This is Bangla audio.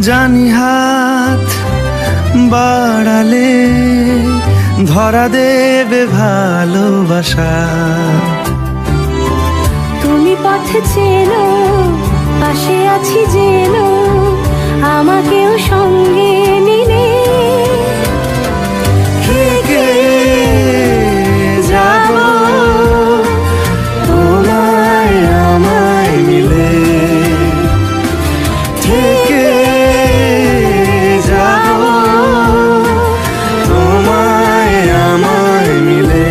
জানি হাত বাড়ালে ধরা দেবে ভালোবাসা। তুমি পথে চেনো, পাশে আছি জেনো, আমাকেও সঙ্গে নিলে থেকে যাব তোমায় আমায় মিলে, থেকে যাব তোমায় আমায় মিলে।